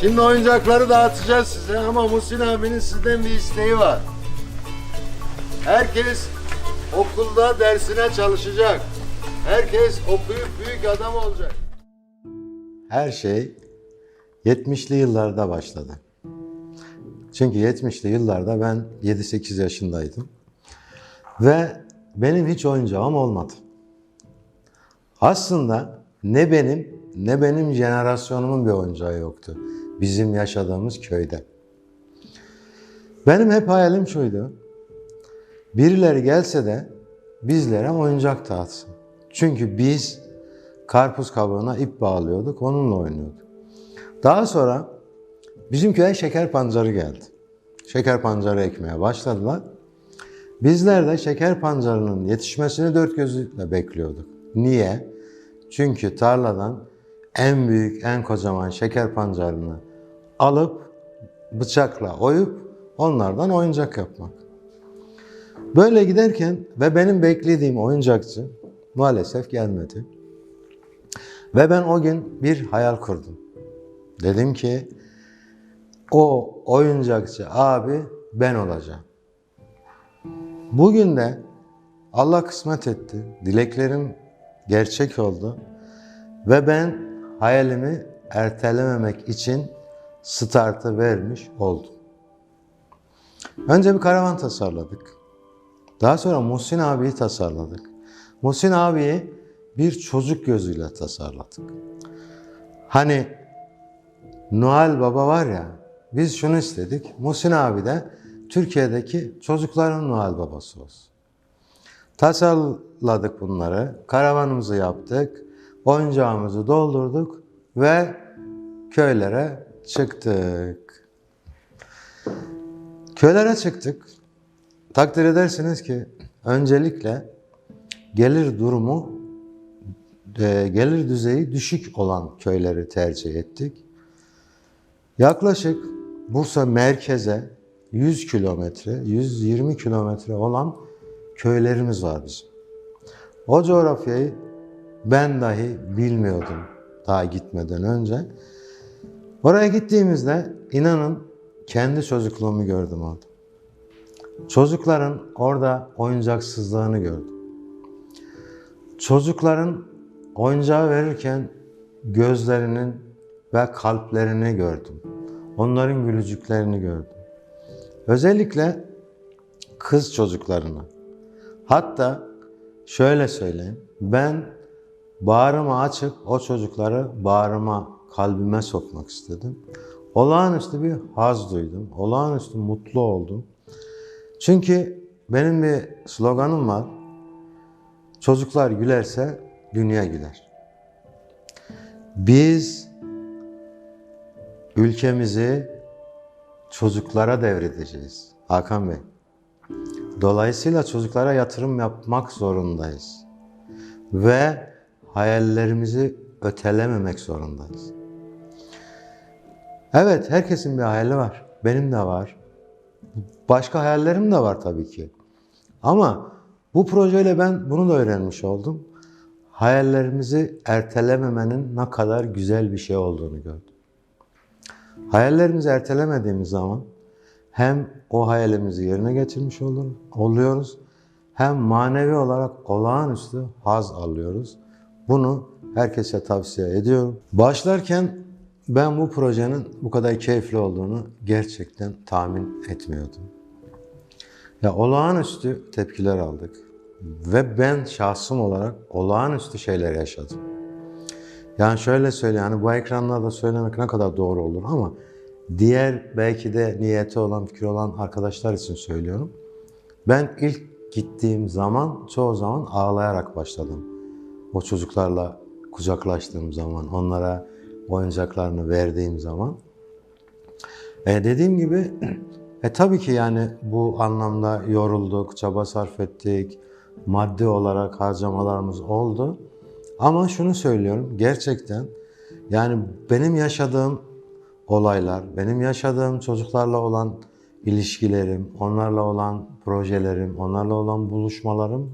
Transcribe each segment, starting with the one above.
Şimdi oyuncakları dağıtacağız size ama Muhsin abinin sizden bir isteği var. Herkes okulda dersine çalışacak. Herkes okuyup büyük adam olacak. Her şey 70'li yıllarda başladı. Çünkü 70'li yıllarda ben 7-8 yaşındaydım. Ve benim hiç oyuncağım olmadı. Aslında ne benim jenerasyonumun bir oyuncağı yoktu. Bizim yaşadığımız köyde. Benim hep hayalim şuydu. Birileri gelse de bizlere oyuncak dağıtsın. Çünkü biz karpuz kabuğuna ip bağlıyorduk, onunla oynuyorduk. Daha sonra bizim köye şeker pancarı geldi. Şeker pancarı ekmeye başladılar. Bizler de şeker pancarının yetişmesini dört gözle bekliyorduk. Niye? Çünkü tarladan en büyük, en kocaman şeker pancarını alıp bıçakla oyup onlardan oyuncak yapmak. Böyle giderken ve benim beklediğim oyuncakçı maalesef gelmedi. Ve ben o gün bir hayal kurdum. Dedim ki o oyuncakçı abi ben olacağım. Bugün de Allah kısmet etti. Dileklerim gerçek oldu. Ve ben hayalimi ertelememek için startı vermiş oldum. Önce bir karavan tasarladık. Daha sonra Muhsin abiyi tasarladık. Muhsin abiyi bir çocuk gözüyle tasarladık. Hani Noel Baba var ya, biz şunu istedik. Muhsin abi de Türkiye'deki çocukların Noel Babası olsun. Tasarladık bunları, karavanımızı yaptık, oyuncağımızı doldurduk ve köylere çıktık. Köylere çıktık. Takdir edersiniz ki öncelikle gelir düzeyi düşük olan köyleri tercih ettik. Yaklaşık Bursa merkeze 100 kilometre, 120 kilometre olan köylerimiz var bizim. O coğrafyayı ben dahi bilmiyordum daha gitmeden önce. Oraya gittiğimizde inanın kendi çocukluğumu gördüm orada. Çocukların orada oyuncaksızlığını gördüm. Çocukların oyuncağı verirken gözlerinin ve kalplerini gördüm. Onların gülücüklerini gördüm. Özellikle kız çocuklarını. Hatta şöyle söyleyeyim, ben bağrımı açıp o çocukları bağrıma, kalbime sokmak istedim. Olağanüstü bir haz duydum, olağanüstü mutlu oldum. Çünkü benim bir sloganım var, çocuklar gülerse dünya güler. Biz ülkemizi çocuklara devredeceğiz Hakan Bey. Dolayısıyla çocuklara yatırım yapmak zorundayız. Ve hayallerimizi ötelememek zorundayız. Evet, herkesin bir hayali var. Benim de var. Başka hayallerim de var tabii ki. Ama bu projeyle ben bunu da öğrenmiş oldum. Hayallerimizi ertelememenin ne kadar güzel bir şey olduğunu gördüm. Hayallerimizi ertelemediğimiz zaman hem o hayalimizi yerine getirmiş oluyoruz, hem manevi olarak olağanüstü haz alıyoruz. Bunu herkese tavsiye ediyorum. Başlarken ben bu projenin bu kadar keyifli olduğunu gerçekten tahmin etmiyordum. Ya olağanüstü tepkiler aldık ve ben şahsım olarak olağanüstü şeyler yaşadım. Yani şöyle söyleyeyim, yani bu ekranlarda söylemek ne kadar doğru olur ama diğer belki de niyeti olan, fikri olan arkadaşlar için söylüyorum. Ben ilk gittiğim zaman çoğu zaman ağlayarak başladım. O çocuklarla kucaklaştığım zaman, onlara oyuncaklarını verdiğim zaman. Dediğim gibi tabii ki yani bu anlamda yorulduk, çaba sarf ettik, maddi olarak harcamalarımız oldu. Ama şunu söylüyorum, gerçekten yani benim yaşadığım olaylar, benim yaşadığım çocuklarla olan ilişkilerim, onlarla olan projelerim, onlarla olan buluşmalarım,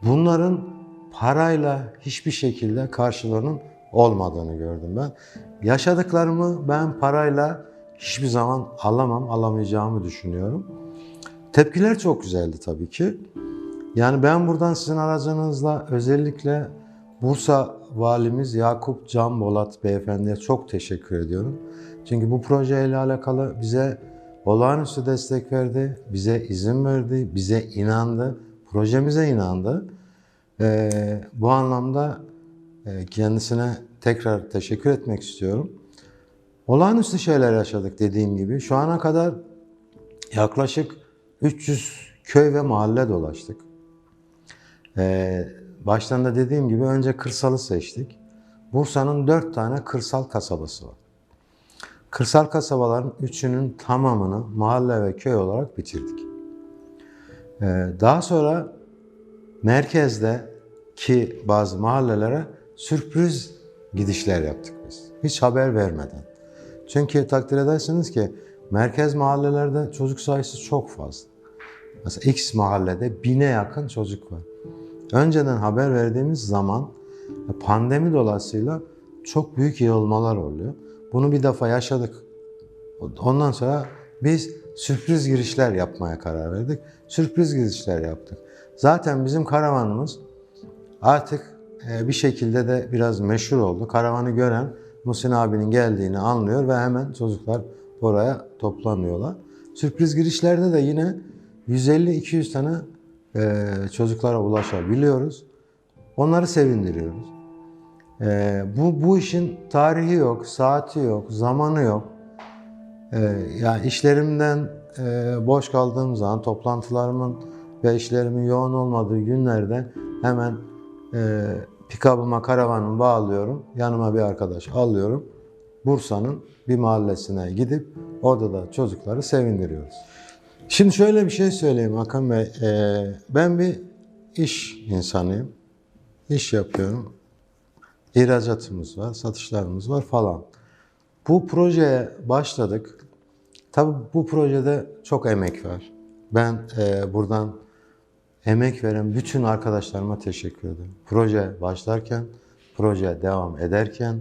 bunların parayla hiçbir şekilde karşılığının olmadığını gördüm ben. Yaşadıklarımı ben parayla hiçbir zaman alamam, alamayacağımı düşünüyorum. Tepkiler çok güzeldi tabii ki. Yani ben buradan sizin aracınızla özellikle Bursa Valimiz Yakup Can Bolat Beyefendi'ye çok teşekkür ediyorum. Çünkü bu projeyle alakalı bize olağanüstü destek verdi, bize izin verdi, bize inandı, projemize inandı. Bu anlamda kendisine tekrar teşekkür etmek istiyorum. Olağanüstü şeyler yaşadık dediğim gibi. Şu ana kadar yaklaşık 300 köy ve mahalle dolaştık. Baştan da dediğim gibi önce kırsalı seçtik. Bursa'nın 4 tane kırsal kasabası var. Kırsal kasabaların 3'ünün tamamını mahalle ve köy olarak bitirdik. Daha sonra merkezdeki bazı mahallelere sürpriz gidişler yaptık biz. Hiç haber vermeden. Çünkü takdir edersiniz ki merkez mahallelerde çocuk sayısı çok fazla. Mesela X mahallede 1000'e yakın çocuk var. Önceden haber verdiğimiz zaman pandemi dolayısıyla çok büyük yığılmalar oluyor. Bunu bir defa yaşadık. Ondan sonra biz sürpriz girişler yapmaya karar verdik. Sürpriz girişler yaptık. Zaten bizim karavanımız artık bir şekilde de biraz meşhur oldu. Karavanı gören Muhsin abinin geldiğini anlıyor ve hemen çocuklar oraya toplanıyorlar. Sürpriz girişlerde de yine 150-200 tane çocuklara ulaşabiliyoruz. Onları sevindiriyoruz. Bu işin tarihi yok, saati yok, zamanı yok. Yani işlerimden boş kaldığım zaman, toplantılarımın ve işlerimin yoğun olmadığı günlerde hemen pikabıma, karavanımı bağlıyorum. Yanıma bir arkadaş alıyorum. Bursa'nın bir mahallesine gidip orada da çocukları sevindiriyoruz. Şimdi şöyle bir şey söyleyeyim Hakan Bey. Ben bir iş insanıyım. İş yapıyorum. İhracatımız var, satışlarımız var falan. Bu projeye başladık. Tabii bu projede çok emek var. Ben buradan emek veren bütün arkadaşlarıma teşekkür ederim. Proje başlarken, proje devam ederken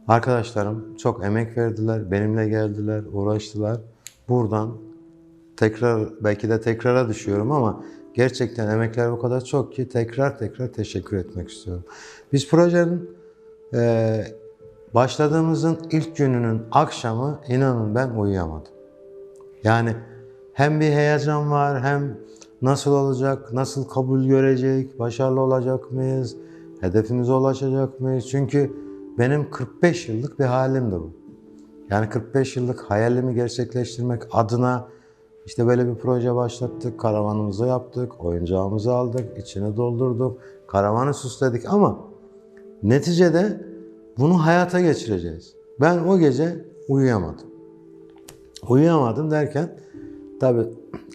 arkadaşlarım çok emek verdiler, benimle geldiler, uğraştılar. Buradan belki de tekrara düşüyorum ama gerçekten emekler o kadar çok ki tekrar teşekkür etmek istiyorum. Biz projenin başladığımızın ilk gününün akşamı inanın ben uyuyamadım. Yani hem bir heyecan var, hem nasıl olacak, nasıl kabul görecek, başarılı olacak mıyız, hedefimize ulaşacak mıyız? Çünkü benim 45 yıllık bir hayalimdi bu. Yani 45 yıllık hayalimi gerçekleştirmek adına işte böyle bir proje başlattık, karavanımızı yaptık, oyuncağımızı aldık, içini doldurduk, karavanı süsledik ama neticede bunu hayata geçireceğiz. Ben o gece uyuyamadım. Uyuyamadım derken tabii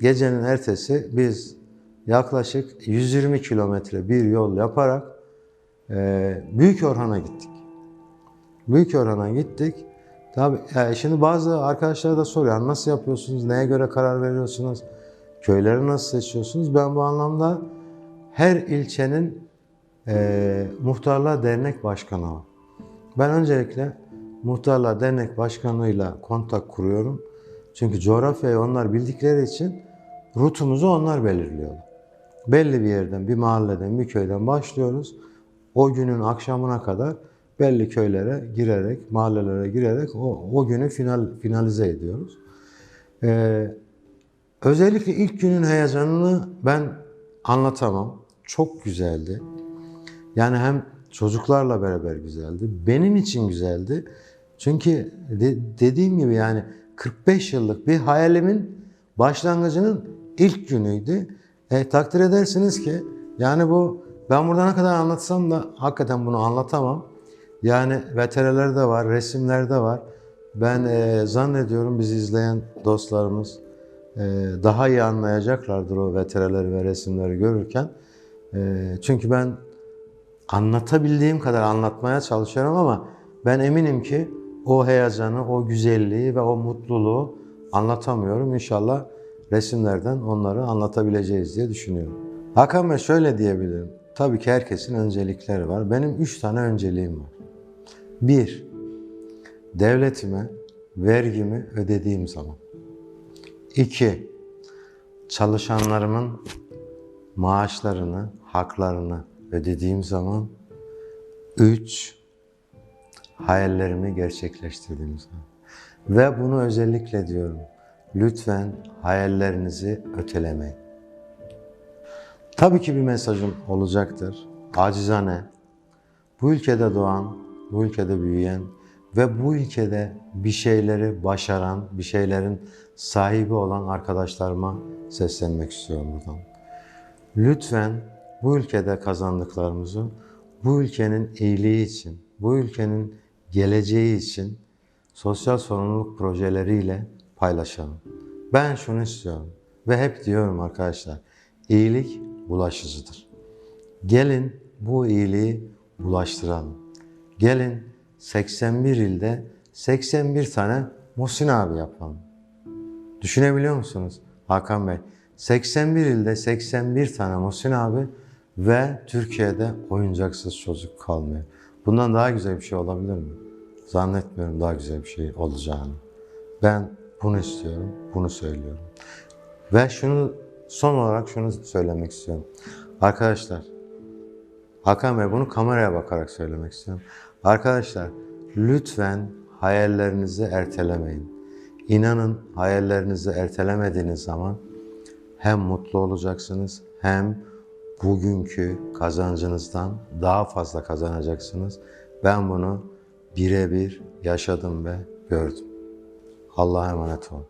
gecenin ertesi biz yaklaşık 120 kilometre bir yol yaparak Büyükorhan'a gittik. Büyükorhan'a gittik. Tabii şimdi bazı arkadaşlar da soruyor nasıl yapıyorsunuz, neye göre karar veriyorsunuz, köyleri nasıl seçiyorsunuz? Ben bu anlamda her ilçenin muhtarlar dernek başkanı var. Ben öncelikle muhtarlar dernek başkanıyla kontak kuruyorum. Çünkü coğrafyayı onlar bildikleri için rutumuzu onlar belirliyorlar. Belli bir yerden, bir mahalleden, bir köyden başlıyoruz. O günün akşamına kadar belli köylere girerek, mahallelere girerek o günü finalize ediyoruz. Özellikle ilk günün heyecanını ben anlatamam. Çok güzeldi. Yani hem çocuklarla beraber güzeldi, benim için güzeldi. Çünkü dediğim gibi yani 45 yıllık bir hayalimin başlangıcının ilk günüydü. Takdir edersiniz ki yani ben burada ne kadar anlatsam da hakikaten bunu anlatamam. Yani VTR'ler de var, resimler de var. Ben zannediyorum bizi izleyen dostlarımız daha iyi anlayacaklardır o VTR'leri ve resimleri görürken. Çünkü ben anlatabildiğim kadar anlatmaya çalışıyorum ama ben eminim ki o heyecanı, o güzelliği ve o mutluluğu anlatamıyorum. İnşallah resimlerden onları anlatabileceğiz diye düşünüyorum. Hakan Bey şöyle diyebilirim. Tabii ki herkesin öncelikleri var. Benim 3 tane önceliğim var. 1. devletime vergimi ödediğim zaman. 2. Çalışanlarımın maaşlarını, haklarını ödediğim zaman. 3. Hayallerimi gerçekleştirdiğim zaman. Ve bunu özellikle diyorum. Lütfen hayallerinizi ötelemeyin. Tabii ki bir mesajım olacaktır. Acizane, bu ülkede doğan, bu ülkede büyüyen ve bu ülkede bir şeyleri başaran, bir şeylerin sahibi olan arkadaşlarıma seslenmek istiyorum buradan. Lütfen bu ülkede kazandıklarımızı bu ülkenin iyiliği için, bu ülkenin geleceği için sosyal sorumluluk projeleriyle paylaşalım. Ben şunu istiyorum ve hep diyorum arkadaşlar, iyilik bulaşıcıdır. Gelin bu iyiliği bulaştıralım. Gelin 81 ilde 81 tane Muhsin abi yapalım. Düşünebiliyor musunuz Hakan Bey? 81 ilde 81 tane Muhsin abi ve Türkiye'de oyuncaksız çocuk kalmıyor. Bundan daha güzel bir şey olabilir mi? Zannetmiyorum daha güzel bir şey olacağını. Ben bunu istiyorum, bunu söylüyorum. Ve son olarak şunu söylemek istiyorum. Arkadaşlar, Hakan Bey bunu kameraya bakarak söylemek istiyorum. Arkadaşlar, lütfen hayallerinizi ertelemeyin. İnanın hayallerinizi ertelemediğiniz zaman hem mutlu olacaksınız hem bugünkü kazancınızdan daha fazla kazanacaksınız. Ben bunu birebir yaşadım ve gördüm. Allah'a emanet olun.